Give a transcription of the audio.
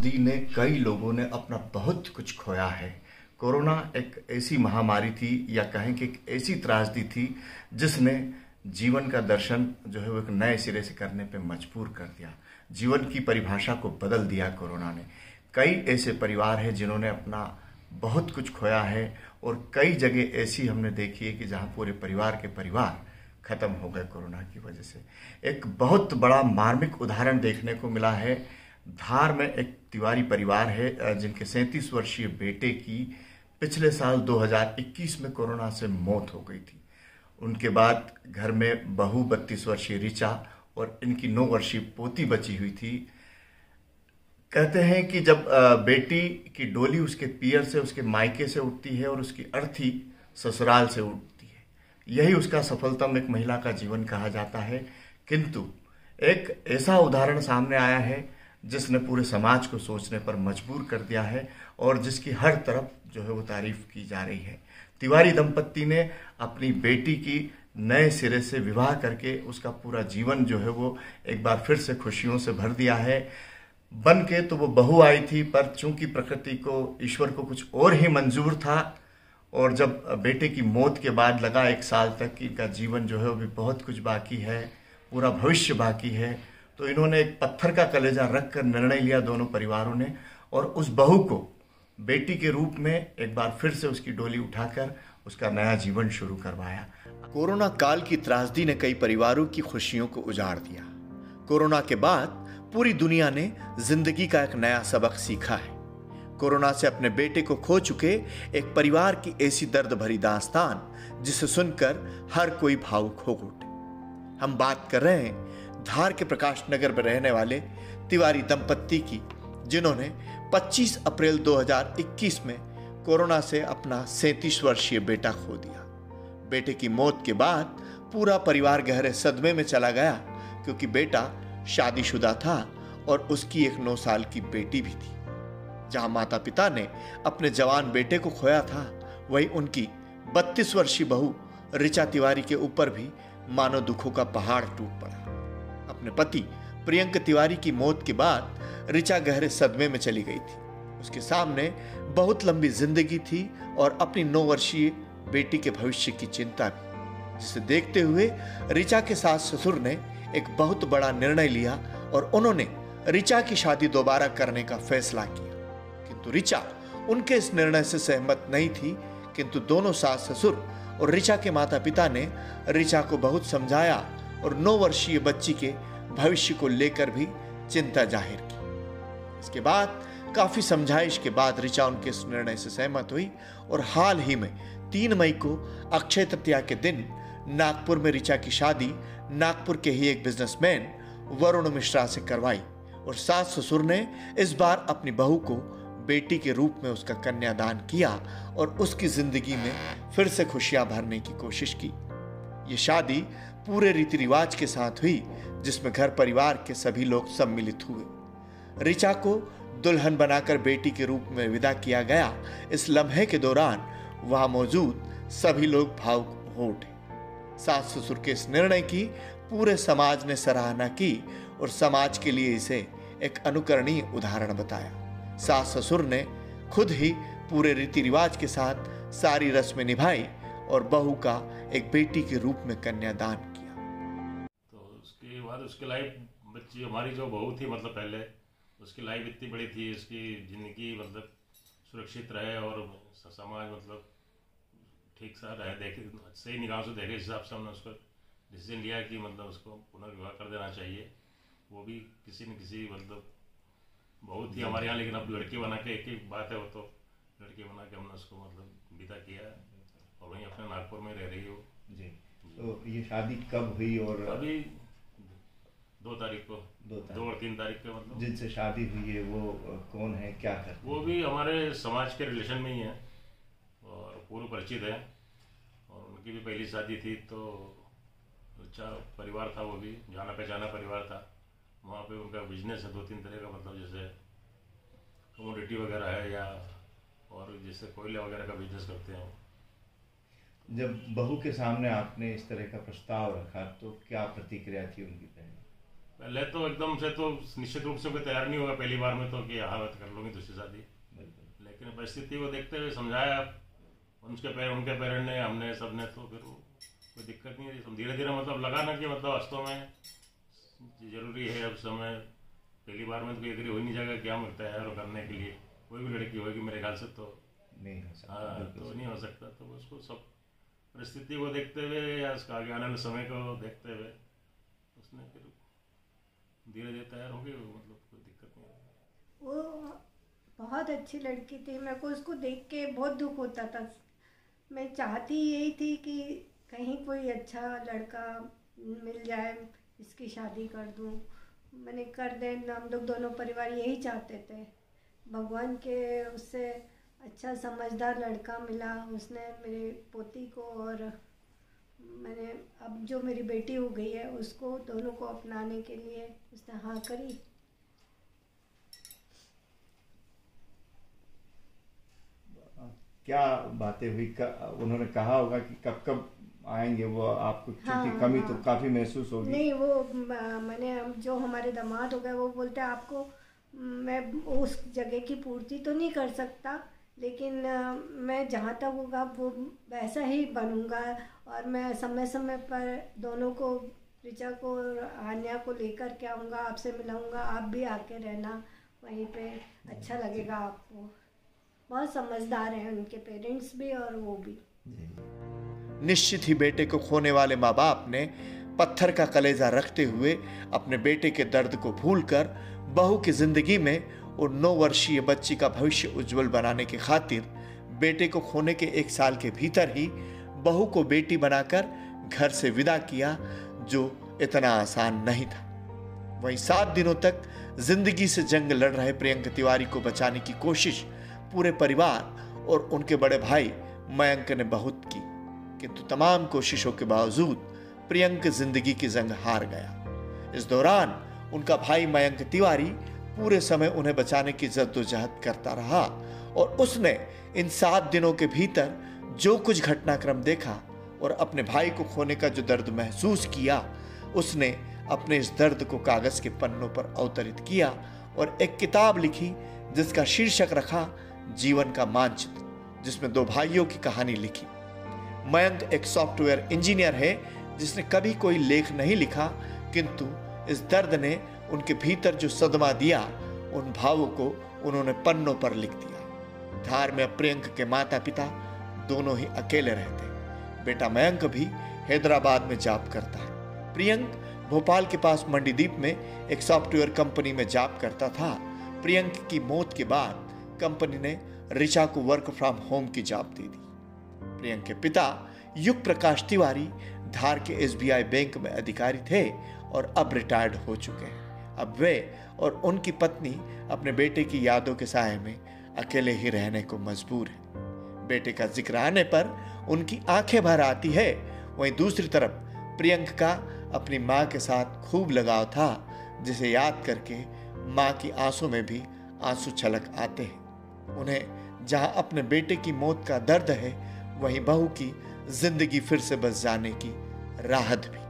त्रासदी ने कई लोगों ने अपना बहुत कुछ खोया है। कोरोना एक ऐसी महामारी थी या कहें कि एक ऐसी त्रासदी थी जिसने जीवन का दर्शन जो है वो एक नए सिरे से करने पे मजबूर कर दिया। जीवन की परिभाषा को बदल दिया कोरोना ने। कई ऐसे परिवार हैं जिन्होंने अपना बहुत कुछ खोया है और कई जगह ऐसी हमने देखी है कि जहां पूरे परिवार के परिवार खत्म हो गए कोरोना की वजह से। एक बहुत बड़ा मार्मिक उदाहरण देखने को मिला है। धार में एक तिवारी परिवार है जिनके 37 वर्षीय बेटे की पिछले साल 2021 में कोरोना से मौत हो गई थी। उनके बाद घर में बहू 32 वर्षीय ऋचा और इनकी 9 वर्षीय पोती बची हुई थी। कहते हैं कि जब बेटी की डोली उसके पियर से, उसके मायके से उठती है और उसकी अर्थी ससुराल से उठती है, यही उसका सफलतम एक महिला का जीवन कहा जाता है। किंतु एक ऐसा उदाहरण सामने आया है जिसने पूरे समाज को सोचने पर मजबूर कर दिया है और जिसकी हर तरफ जो है वो तारीफ की जा रही है। तिवारी दंपत्ति ने अपनी बेटी की नए सिरे से विवाह करके उसका पूरा जीवन जो है वो एक बार फिर से खुशियों से भर दिया है। बन के तो वो बहू आई थी, पर चूंकि प्रकृति को, ईश्वर को कुछ और ही मंजूर था और जब बेटे की मौत के बाद लगा 1 साल तक कि इनका जीवन जो है वो भी बहुत कुछ बाकी है, पूरा भविष्य बाकी है, तो इन्होंने एक पत्थर का कलेजा रख कर निर्णय लिया दोनों परिवारों ने और उस बहू को बेटी के रूप में एक बार फिर से उसकी डोली उठाकर उसका नया जीवन शुरू करवाया। कोरोना काल की त्रासदी ने कई परिवारों की खुशियों को उजाड़ दिया। कोरोना के बाद पूरी दुनिया ने जिंदगी का एक नया सबक सीखा है। कोरोना से अपने बेटे को खो चुके एक परिवार की ऐसी दर्द भरी दास्तान जिसे सुनकर हर कोई भावुक हो उठे। हम बात कर रहे हैं धार के प्रकाश नगर में रहने वाले तिवारी दंपत्ति की, जिन्होंने 25 अप्रैल 2021 में कोरोना से अपना 37 वर्षीय बेटा खो दिया। बेटे की मौत के बाद पूरा परिवार गहरे सदमे में चला गया, क्योंकि बेटा शादीशुदा था और उसकी एक 9 साल की बेटी भी थी। जहां माता पिता ने अपने जवान बेटे को खोया था, वहीं उनकी 32 वर्षीय बहू ऋचा तिवारी के ऊपर भी मानो दुखों का पहाड़ टूट पड़ा। अपने पति प्रियंक तिवारी की मौत के बाद ऋचा गहरे सदमे में चली गई थी। उसके सामने बहुत लंबी जिंदगी थी और अपनी 9 वर्षीय बेटी के भविष्य की चिंता भी, जिसे देखते हुए ऋचा के सास ससुर ने एक बहुत बड़ा निर्णय लिया और उन्होंने ऋचा की शादी दोबारा करने का फैसला किया। किंतु ऋचा उनके इस निर्णय से सहमत नहीं थी। किंतु दोनों सास ससुर और ऋचा के माता पिता ने ऋचा को बहुत समझाया और 9 वर्षीय बच्ची के भविष्य को लेकर भी चिंता जाहिर की। इसके बाद काफी समझाइश के बाद ऋचा उनके इस निर्णय से सहमत हुई और हाल ही में 3 मई को अक्षय तृतीया के दिन नागपुर में ऋचा की शादी नागपुर के ही एक बिजनेसमैन वरुण मिश्रा से करवाई और सास ससुर ने इस बार अपनी बहू को बेटी के रूप में उसका कन्यादान किया और उसकी जिंदगी में फिर से खुशियां भरने की कोशिश की। ये शादी पूरे रीति रिवाज के साथ हुई, जिसमें घर परिवार के सभी लोग सम्मिलित हुए। ऋचा को दुल्हन बनाकर बेटी के रूप में विदा किया गया। इस लम्हे के दौरान वहां मौजूद सभी लोग भावुक हो उठे। सास ससुर के इस निर्णय की पूरे समाज ने सराहना की और समाज के लिए इसे एक अनुकरणीय उदाहरण बताया। सास ससुर ने खुद ही पूरे रीति रिवाज के साथ सारी रस्में निभाई और बहू का एक बेटी के रूप में कन्यादान किया। तो उसके बाद उसकी लाइफ, बच्ची हमारी जो बहू थी, मतलब पहले उसकी लाइफ इतनी बड़ी थी, उसकी जिंदगी मतलब सुरक्षित रहे और समाज मतलब ठीक सा रहे, देखे सही निगाह से देखे, इस हिसाब से हमने उसको डिसीजन लिया कि मतलब उसको पुनर्विवाह कर देना चाहिए। वो भी किसी न किसी मतलब बहुत ही हमारे यहाँ, लेकिन अब लड़की बना के, एक ही बात है वो, तो लड़की बना के हमने उसको मतलब विदा किया और वहीं अपने नागपुर में रह रही हो जी। तो ये शादी कब हुई? और अभी 2 तारीख को, 2 और 3 तारीख को, मतलब जिनसे शादी हुई है वो कौन है, क्या करते? वो भी हमारे समाज के रिलेशन में ही है और पूर्व परिचित है और उनकी भी पहली शादी थी, तो अच्छा परिवार था, वो भी जाना पहचाना परिवार था। वहाँ पे उनका बिजनेस है 2-3 तरह का, मतलब जैसे कमोडिटी वगैरह है या और जैसे कोयले वगैरह का बिजनेस करते हैं। जब बहू के सामने आपने इस तरह का प्रस्ताव रखा तो क्या प्रतिक्रिया थी उनकी? पहले पहले तो एकदम से तो निश्चित रूप से कोई तैयार नहीं होगा पहली बार में तो कि हाँ मैं कर लूँगी दूसरी शादी, लेकिन परिस्थिति को देखते हुए समझाया उनके पेरेंट ने, हमने सबने, तो फिर कोई दिक्कत नहीं है। धीरे धीरे मतलब लगा ना कि मतलब वास्तव में जरूरी है अब समय, पहली बार में तो कोई एग्री हो ही नहीं जाएगा क्या मैं तैयार करने के लिए, कोई भी लड़की होगी मेरे ख्याल से तो नहीं हो सकता। हाँ तो नहीं हो सकता। तो उसको सब परिस्थिति को देखते हुए या उसका आगे आने वाले समय को देखते हुए उसने फिर धीरे धीरे तैयार हो गई, मतलब कोई दिक्कत नहीं है। वो बहुत अच्छी लड़की थी, मेरे को उसको देख के बहुत दुख होता था। मैं चाहती यही थी कि कहीं कोई अच्छा लड़का मिल जाए, इसकी शादी कर दूं, मैंने कर दे। हम लोग दोनों परिवार यही चाहते थे। भगवान के उससे अच्छा समझदार लड़का मिला, उसने मेरी पोती को और मैंने अब जो मेरी बेटी हो गई है उसको, दोनों को अपनाने के लिए उसने हाँ करी। क्या बातें हुई, उन्होंने कहा होगा कि कब कब आएंगे वो, आपको क्योंकि कमी तो काफी महसूस होगी। नहीं, वो मैंने जो हमारे दामाद हो गए वो बोलते हैं आपको मैं उस जगह की पूर्ति तो नहीं कर सकता, लेकिन मैं जहाँ तक होगा वो वैसा ही बनूंगा, और मैं समय समय पर दोनों को, ऋचा को और आन्या को लेकर के आऊँगा, आपसे मिलाऊंगा, आप भी आके रहना वहीं पे, अच्छा लगेगा आपको। बहुत समझदार हैं उनके पेरेंट्स भी और वो भी। निश्चित ही बेटे को खोने वाले माँ बाप ने पत्थर का कलेजा रखते हुए अपने बेटे के दर्द को भूलकर बहू की जिंदगी में और 9 वर्षीय बच्ची का भविष्य उज्जवल बनाने की खातिर बेटे को खोने के 1 साल के भीतर ही बहू को बेटी बनाकर घर से विदा किया, जो इतना आसान नहीं था। वहीं 7 दिनों तक जिंदगी से जंग लड़ रहे प्रियंक तिवारी को बचाने की कोशिश पूरे परिवार और उनके बड़े भाई मयंक ने बहुत की, किंतु तमाम कोशिशों के बावजूद प्रियंक जिंदगी की जंग हार गया। इस दौरान उनका भाई मयंक तिवारी पूरे समय उन्हें बचाने की जद्दोजहद करता रहा और उसने इन 7 दिनों के भीतर जो कुछ घटनाक्रम देखा और अपने भाई को खोने का जो दर्द महसूस किया, उसने अपने इस दर्द को कागज के पन्नों पर अवतरित किया और एक किताब लिखी जिसका शीर्षक रखा जीवन का मानचित्र, जिसमें 2 भाइयों की कहानी लिखी। मयंक एक सॉफ्टवेयर इंजीनियर है जिसने कभी कोई लेख नहीं लिखा, किंतु इस दर्द ने उनके भीतर जो सदमा दिया, उन भावों को उन्होंने पन्नों पर लिख दिया। धार में प्रियंक के माता पिता दोनों ही अकेले रहते। बेटा मयंक भी हैदराबाद में जॉब करता है। प्रियंक भोपाल के पास मंडीदीप में एक सॉफ्टवेयर कंपनी में जॉब करता था। प्रियंक की मौत के बाद कंपनी ने ऋचा को वर्क फ्रॉम होम की जॉब दे दी। प्रियंक के पिता युग प्रकाश तिवारी धार के SBI बैंक में अधिकारी थे और अब रिटायर्ड हो चुके हैं। अब वे और उनकी पत्नी अपने बेटे की यादों के साए में अकेले ही रहने को मजबूर हैं। बेटे का जिक्र आने पर उनकी आंखें भर आती है। वहीं दूसरी तरफ प्रियंक का अपनी माँ के साथ खूब लगाव था, जिसे याद करके माँ की आंसू में भी आंसू छलक आते हैं। उन्हें जहां अपने बेटे की मौत का दर्द है, वहीं बहू की जिंदगी फिर से बस जाने की राहत भी।